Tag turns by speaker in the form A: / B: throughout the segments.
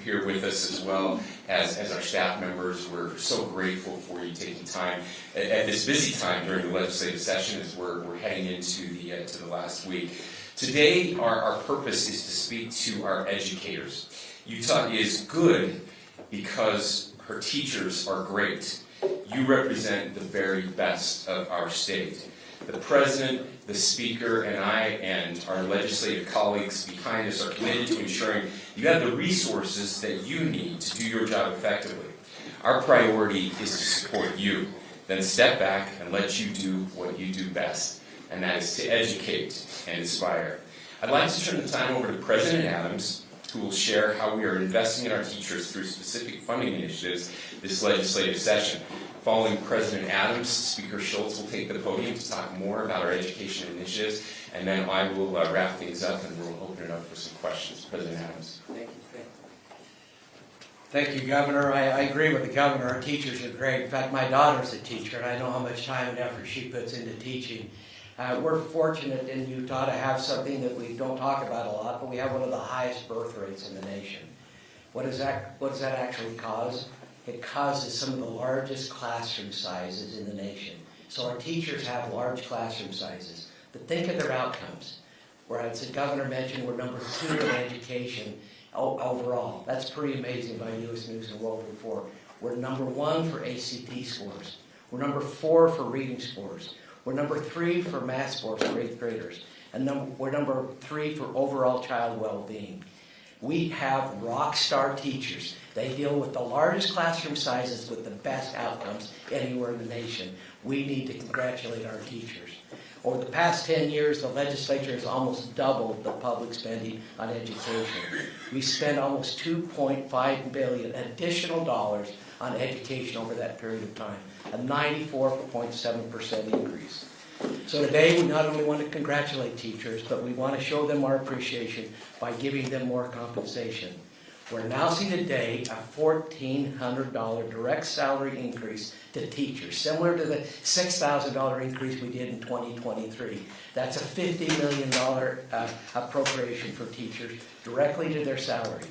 A: here with us as well as our staff members. We're so grateful for you taking time at this busy time during the legislative session as we're heading into the last week. Today, our purpose is to speak to our educators. Utah is good because her teachers are great. You represent the very best of our state. The President, the Speaker, and I, and our legislative colleagues behind us are committed to ensuring you have the resources that you need to do your job effectively. Our priority is to support you, then step back and let you do what you do best, and that is to educate and inspire. I'd like to turn the time over to President Adams, who will share how we are investing in our teachers through specific funding initiatives this legislative session. Following President Adams, Speaker Schultz will take the podium to talk more about our education initiatives, and then I will wrap things up and we'll open it up for some questions. President Adams.
B: Thank you, Governor. I agree with the Governor. Our teachers are great. In fact, my daughter's a teacher, and I know how much time and effort she puts into teaching. We're fortunate in Utah to have something that we don't talk about a lot, but we have one of the highest birth rates in the nation. What does that actually cause? It causes some of the largest classroom sizes in the nation. So our teachers have large classroom sizes. But think of their outcomes. Where, as the Governor mentioned, we're number 2 in education overall. That's pretty amazing by U.S. News and World Report. We're number 1 for ACT scores. We're number 4 for reading scores. We're number 3 for math scores for 8th graders. And we're number 3 for overall child well-being. We have rock star teachers. They deal with the largest classroom sizes with the best outcomes anywhere in the nation. We need to congratulate our teachers. Over the past 10 years, the legislature has almost doubled the public spending on education. We spent almost $2.5 billion additional dollars on education over that period of time, a 94.7% increase. So today we not only want to congratulate teachers, but we want to show them our appreciation by giving them more compensation. We're announcing today a $1,400 direct salary increase to teachers, similar to the $6,000 increase we did in 2023. That's a $50 million appropriation for teachers directly to their salary.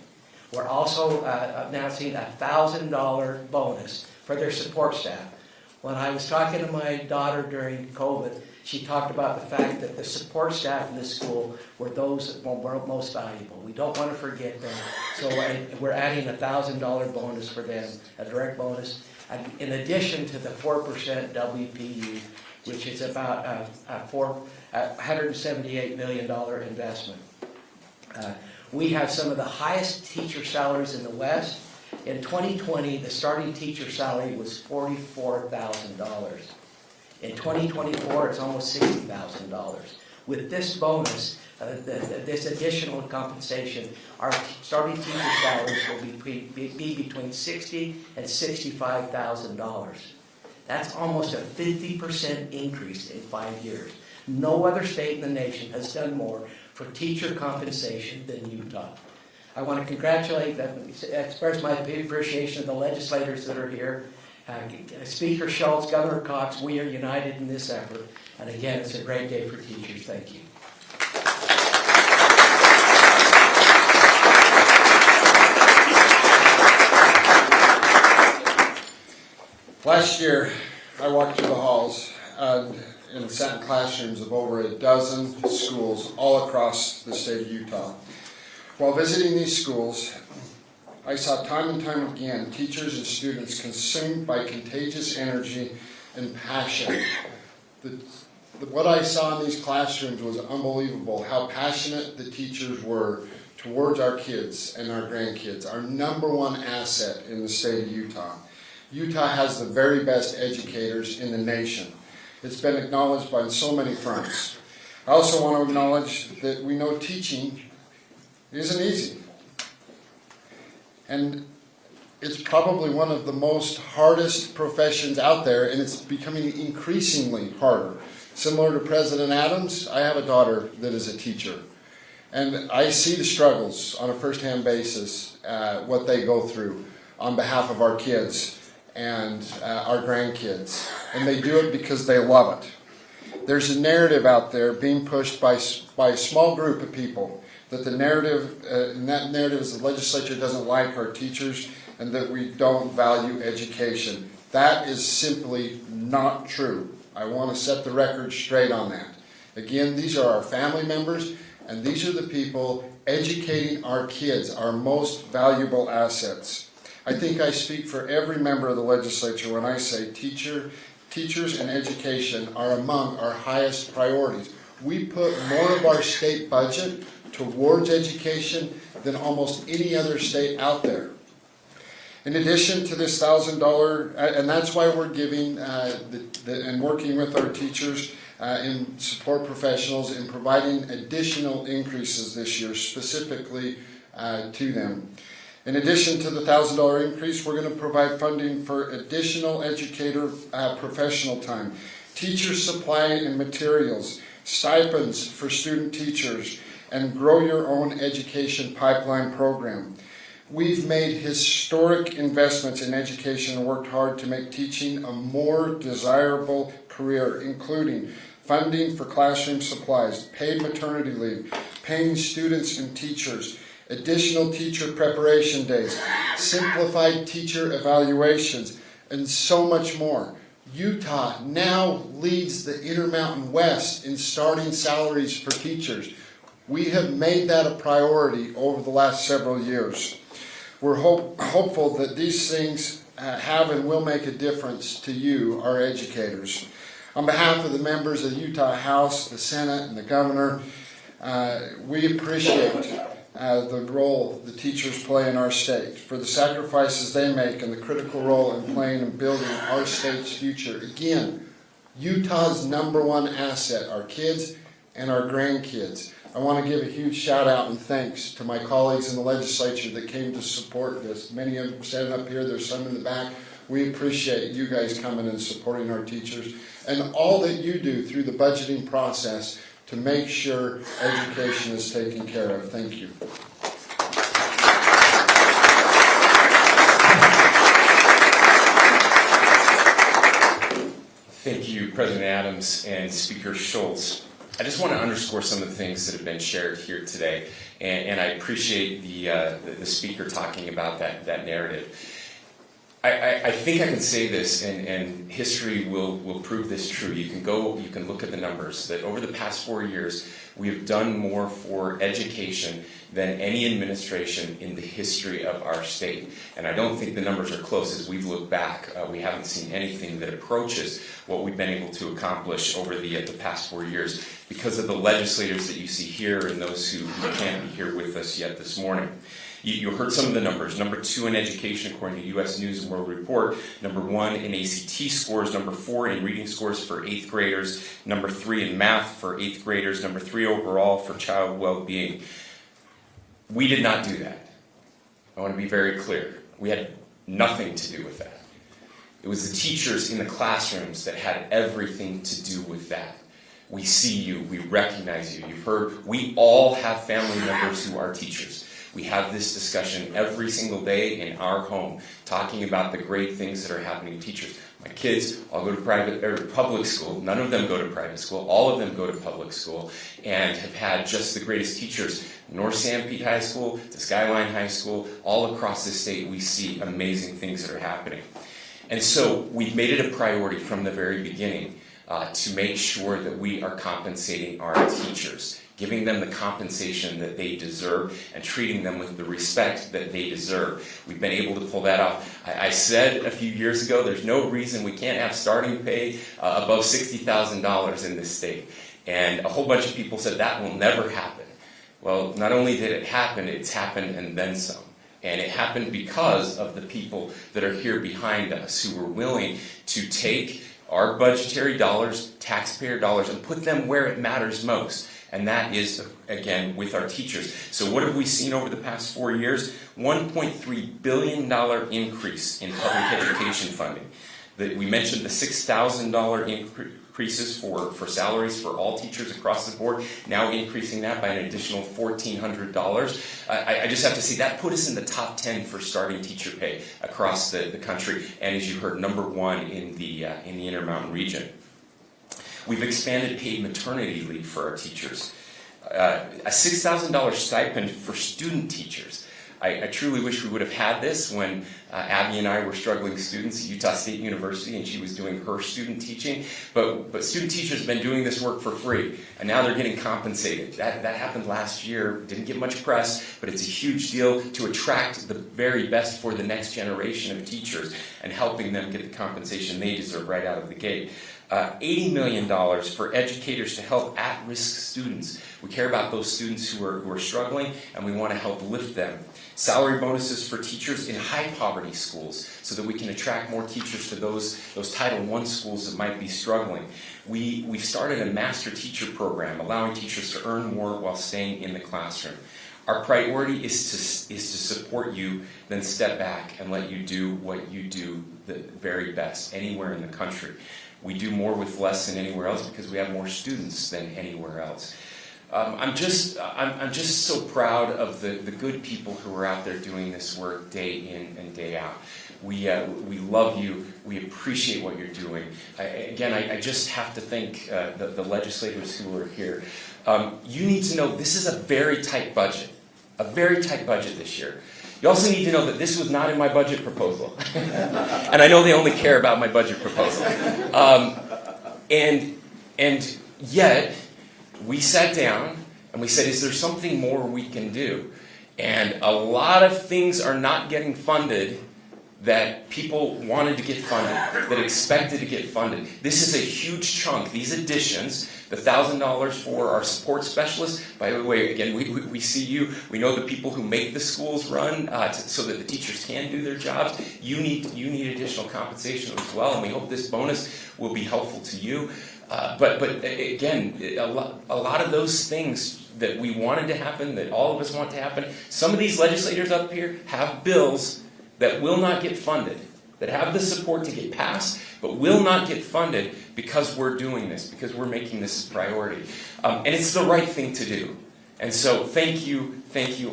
B: We're also announcing a $1,000 bonus for their support staff. When I was talking to my daughter during COVID, she talked about the fact that the support staff in this school were those that were most valuable. We don't want to forget them. So we're adding a $1,000 bonus for them, a direct bonus, in addition to the 4% WPU, which is about a $178 million investment. We have some of the highest teacher salaries in the West. In 2020, the starting teacher salary was $44,000. In 2024, it's almost $60,000. With this bonus, this additional compensation, our starting teacher salaries will be between $60,000 and $65,000. That's almost a 50% increase in 5 years. No other state in the nation has done more for teacher compensation than Utah. I want to congratulate and express my appreciation of the legislators that are here. Speaker Schultz, Governor Cox, we are united in this effort. And again, it's a great day for teachers. Thank you.
C: Last year, I walked through the halls and sat in classrooms of over a dozen schools all across the state of Utah. While visiting these schools, I saw time and time again teachers and students consumed by contagious energy and passion. What I saw in these classrooms was unbelievable, how passionate the teachers were towards our kids and our grandkids, our number 1 asset in the state of Utah. Utah has the very best educators in the nation. It's been acknowledged by so many fronts. I also want to acknowledge that we know teaching isn't easy. And it's probably one of the most hardest professions out there, and it's becoming increasingly harder. Similar to President Adams, I have a daughter that is a teacher. And I see the struggles on a first-hand basis, what they go through on behalf of our kids and our grandkids. And they do it because they love it. There's a narrative out there being pushed by a small group of people that the narrative, and that narrative is the legislature doesn't like our teachers and that we don't value education. That is simply not true. I want to set the record straight on that. Again, these are our family members, and these are the people educating our kids, our most valuable assets. I think I speak for every member of the legislature when I say teachers and education are among our highest priorities. We put more of our state budget towards education than almost any other state out there. In addition to this $1,000, and that's why we're giving and working with our teachers and support professionals in providing additional increases this year specifically to them. In addition to the $1,000 increase, we're going to provide funding for additional educator professional time, teacher supply and materials, stipends for student teachers, and Grow Your Own Education Pipeline program. We've made historic investments in education and worked hard to make teaching a more desirable career, including funding for classroom supplies, paid maternity leave, paying students and teachers, additional teacher preparation days, simplified teacher evaluations, and so much more. Utah now leads the Intermountain West in starting salaries for teachers. We have made that a priority over the last several years. We're hopeful that these things have and will make a difference to you, our educators. On behalf of the members of the Utah House, the Senate, and the Governor, we appreciate the role the teachers play in our state, for the sacrifices they make and the critical role in playing in building our state's future. Again, Utah's #1 asset, our kids and our grandkids. I want to give a huge shout out and thanks to my colleagues in the legislature that came to support this. Many of them standing up here, there's some in the back. We appreciate you guys coming and supporting our teachers and all that you do through the budgeting process to make sure education is taken care of. Thank you.
A: Thank you, President Adams and Speaker Schultz. I just want to underscore some of the things that have been shared here today, and I appreciate the speaker talking about that narrative. I think I can say this, and history will prove this true. You can look at the numbers, that over the past 4 years, we have done more for education than any administration in the history of our state. And I don't think the numbers are close. As we've looked back, we haven't seen anything that approaches what we've been able to accomplish over the past 4 years because of the legislators that you see here and those who can't be here with us yet this morning. You heard some of the numbers. #2 in education, according to U.S. News and World Report. #1 in ACT scores. #4 in reading scores for 8th graders. #3 in math for 8th graders. #3 overall for child well-being. We did not do that. I want to be very clear. We had nothing to do with that. It was the teachers in the classrooms that had everything to do with that. We see you. We recognize you. You've heard. We all have family members who are teachers. We have this discussion every single day in our home, talking about the great things that are happening to teachers. My kids all go to private or public school. None of them go to private school. All of them go to public school and have had just the greatest teachers. North Sanpete High School to Skyline High School, all across the state, we see amazing things that are happening. And so we've made it a priority from the very beginning to make sure that we are compensating our teachers, giving them the compensation that they deserve and treating them with the respect that they deserve. We've been able to pull that off. I said a few years ago, there's no reason we can't have starting pay above $60,000 in this state. And a whole bunch of people said that will never happen. Well, not only did it happen, it's happened and then some. And it happened because of the people that are here behind us who were willing to take our budgetary dollars, taxpayer dollars, and put them where it matters most. And that is, again, with our teachers. So what have we seen over the past 4 years? $1.3 billion increase in public education funding. We mentioned the $6,000 increases for salaries for all teachers across the board, now increasing that by an additional $1,400. I just have to say that put us in the top 10 for starting teacher pay across the country, and as you heard, #1 in the Intermountain region. We've expanded paid maternity leave for our teachers. A $6,000 stipend for student teachers. I truly wish we would have had this when Abby and I were struggling students at Utah State University and she was doing her student teaching. But student teachers have been doing this work for free, and now they're getting compensated. That happened last year. Didn't get much press, but it's a huge deal to attract the very best for the next generation of teachers and helping them get the compensation they deserve right out of the gate. $80 million for educators to help at-risk students. We care about those students who are struggling, and we want to help lift them. Salary bonuses for teachers in high-poverty schools so that we can attract more teachers to those Title I schools that might be struggling. We've started a master teacher program, allowing teachers to earn more while staying in the classroom. Our priority is to support you, then step back and let you do what you do the very best anywhere in the country. We do more with less than anywhere else because we have more students than anywhere else. I'm just so proud of the good people who are out there doing this work day in and day out. We love you. We appreciate what you're doing. I just have to thank the legislators who are here. You need to know this is a very tight budget this year. You also need to know that this was not in my budget proposal. And I know they only care about my budget proposal. And yet, we sat down and we said, is there something more we can do? And a lot of things are not getting funded that people wanted to get funded, that expected to get funded. This is a huge chunk. These additions, the $1,000 for our support specialists, by the way, again, we see you. We know the people who make the schools run so that the teachers can do their jobs. You need additional compensation as well, and we hope this bonus will be helpful to you. But again, a lot of those things that we wanted to happen, that all of us want to happen, some of these legislators up here have bills that will not get funded, that have the support to get passed, but will not get funded because we're doing this, because we're making this a priority. And it's the right thing to do. And so thank you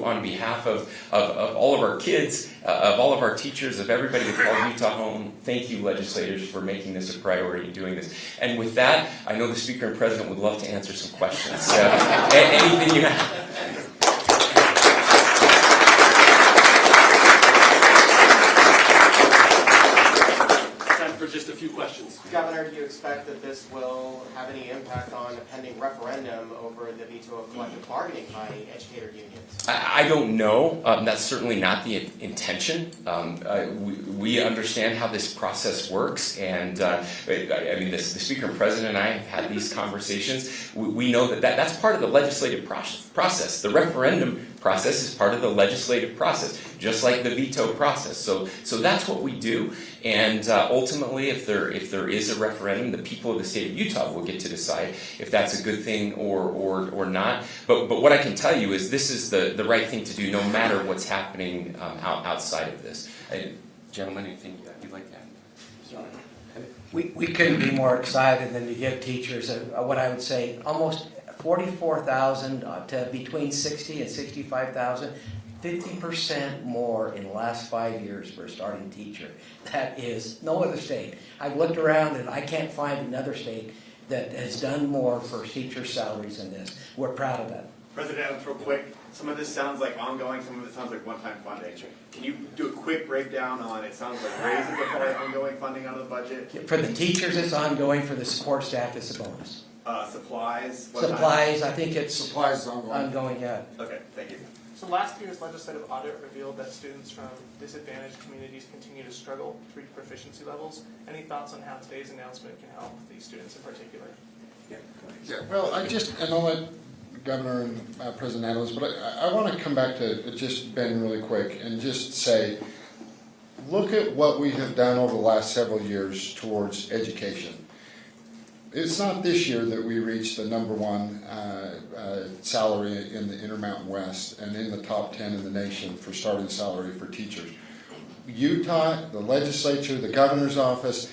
A: on behalf of all of our kids, of all of our teachers, of everybody that calls Utah home. Thank you, legislators, for making this a priority and doing this. And with that, I know the Speaker and President would love to answer some questions. So anything you have.
D: Just a few questions.
E: Governor, do you expect that this will have any impact on a pending referendum over the veto of collective bargaining by educator unions?
A: I don't know. That's certainly not the intention. We understand how this process works, and the Speaker and President and I have had these conversations. We know that's part of the legislative process. The referendum process is part of the legislative process, just like the veto process. So that's what we do. And ultimately, if there is a referendum, the people of the state of Utah will get to decide if that's a good thing or not. But what I can tell you is this is the right thing to do, no matter what's happening outside of this. Gentlemen, anything you'd like to add?
B: We couldn't be more excited than to give teachers what I would say almost 44,000 to between 60 and 65,000. 50% more in the last 5 years for a starting teacher. That is no other state. I've looked around and I can't find another state that has done more for teacher salaries than this. We're proud of that.
F: President Adams, real quick, some of this sounds like ongoing, some of it sounds like one-time funding. Can you do a quick breakdown on, it sounds like raises are probably ongoing funding out of the budget?
B: For the teachers, it's ongoing. For the support staff, it's a bonus.
F: Supplies?
B: Supplies, I think it's
C: Supplies
B: ongoing, yeah.
F: Okay, thank you.
D: So last year's legislative audit revealed that students from disadvantaged communities continue to struggle to reach proficiency levels. Any thoughts on how today's announcement can help these students in particular?
C: Yeah, well, and I'll let Governor and President Adams, but I want to come back to just Ben really quick and just say, look at what we have done over the last several years towards education. It's not this year that we reached the #1 salary in the Intermountain West and in the top 10 in the nation for starting salary for teachers. Utah, the legislature, the governor's office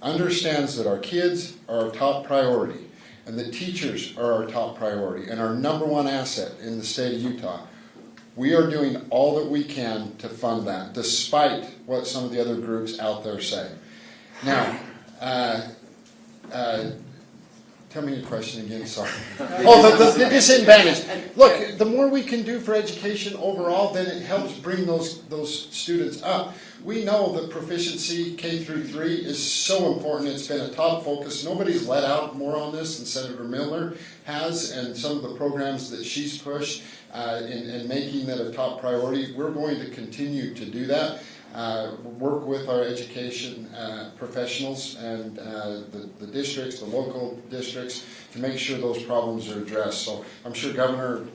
C: understands that our kids are our top priority and the teachers are our top priority and our #1 asset in the state of Utah. We are doing all that we can to fund that, despite what some of the other groups out there say. Now, Tell me your question again, sorry. Oh, the disadvantage. Look, the more we can do for education overall, then it helps bring those students up. We know that proficiency K through 3 is so important. It's been a top focus. Nobody's let out more on this than Senator Miller has, and some of the programs that she's pushed in making that a top priority. We're going to continue to do that. Work with our education professionals and the districts, the local districts, to make sure those problems are addressed. So I'm sure Governor.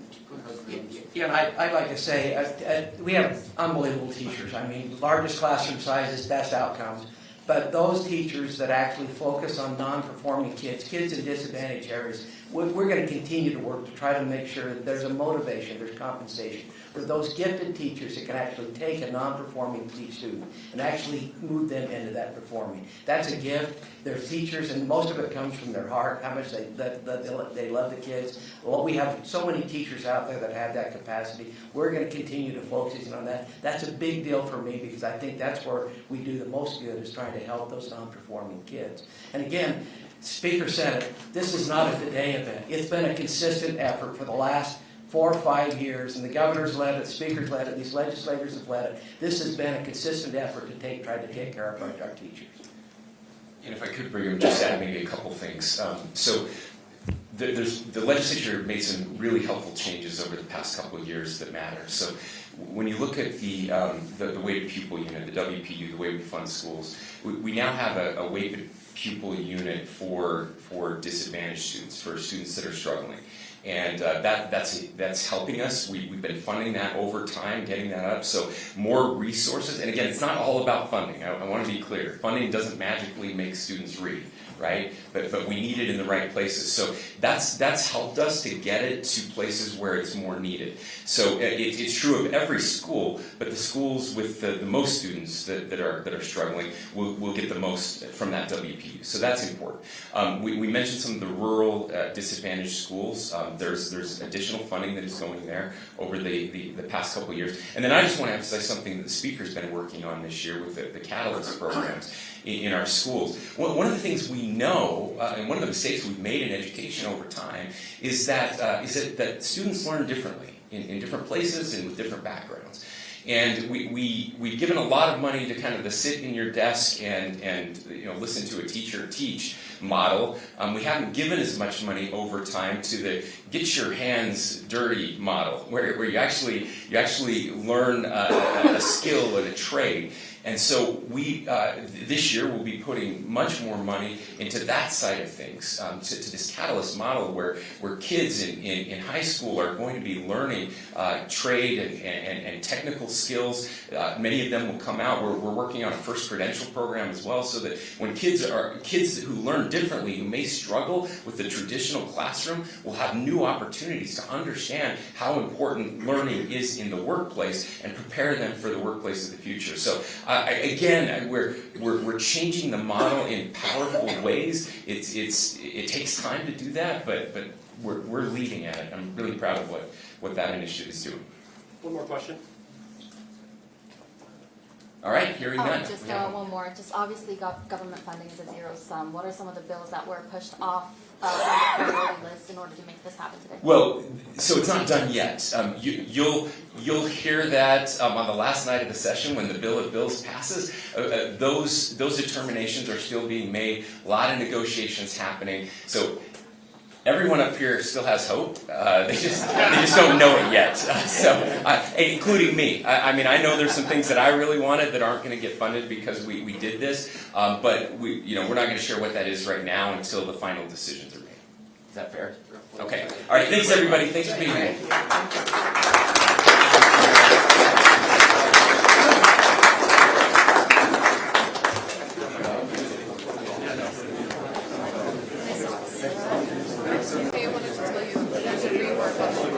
B: Yeah, and I'd like to say, we have unbelievable teachers. I mean, largest classroom sizes, best outcomes. But those teachers that actually focus on non-performing kids in disadvantaged areas, we're going to continue to work to try to make sure that there's a motivation, there's compensation for those gifted teachers that can actually take a non-performing student and actually move them into that performing. That's a gift. They're teachers, and most of it comes from their heart, how much they love the kids. Well, we have so many teachers out there that have that capacity. We're going to continue to focus on that. That's a big deal for me because I think that's where we do the most good, is trying to help those non-performing kids. And again, Speaker said it, this is not a today event. It's been a consistent effort for the last 4 or 5 years, and the governor's led it, speakers led it, these legislators have led it. This has been a consistent effort to try to take care of our teachers.
A: And if I could, Brigham, just add maybe a couple things. The legislature made some really helpful changes over the past couple of years that matter. So when you look at the weighted pupil unit, the WPU, the way we fund schools, we now have a weighted pupil unit for disadvantaged students, for students that are struggling. And that's helping us. We've been funding that over time, getting that up. So more resources. And again, it's not all about funding. I want to be clear. Funding doesn't magically make students read, right? But we need it in the right places. So that's helped us to get it to places where it's more needed. So it's true of every school, but the schools with the most students that are struggling will get the most from that WPU. So that's important. We mentioned some of the rural disadvantaged schools. There's additional funding that is going there over the past couple of years. And then I just want to emphasize something that the Speaker's been working on this year with the Catalyst programs in our schools. One of the things we know, and one of the mistakes we've made in education over time, is that students learn differently in different places and with different backgrounds. And we've given a lot of money to kind of the sit in your desk and listen to a teacher teach model. We haven't given as much money over time to the get your hands dirty model, where you actually learn a skill and a trade. And so we this year will be putting much more money into that side of things, to this Catalyst model where kids in high school are going to be learning trade and technical skills. Many of them will come out. We're working on a first credential program as well, so that when kids who learn differently, who may struggle with the traditional classroom, will have new opportunities to understand how important learning is in the workplace and prepare them for the workplace of the future. So again, we're changing the model in powerful ways. It takes time to do that, but we're leading at it. I'm really proud of what that initiative is doing.
G: One more question.
A: All right, hearing none.
H: Just one more. Just obviously, government funding is a zero sum. What are some of the bills that were pushed off the priority list in order to make this happen today?
A: Well, so it's not done yet. You'll hear that on the last night of the session when the bill of bills passes. Those determinations are still being made. A lot of negotiations happening. So everyone up here still has hope. They just don't know it yet. Including me. I mean, I know there's some things that I really wanted that aren't going to get funded because we did this. But we're not going to share what that is right now until the final decisions are made. Is that fair? Okay. All right. Thanks, everybody. Thanks for being here.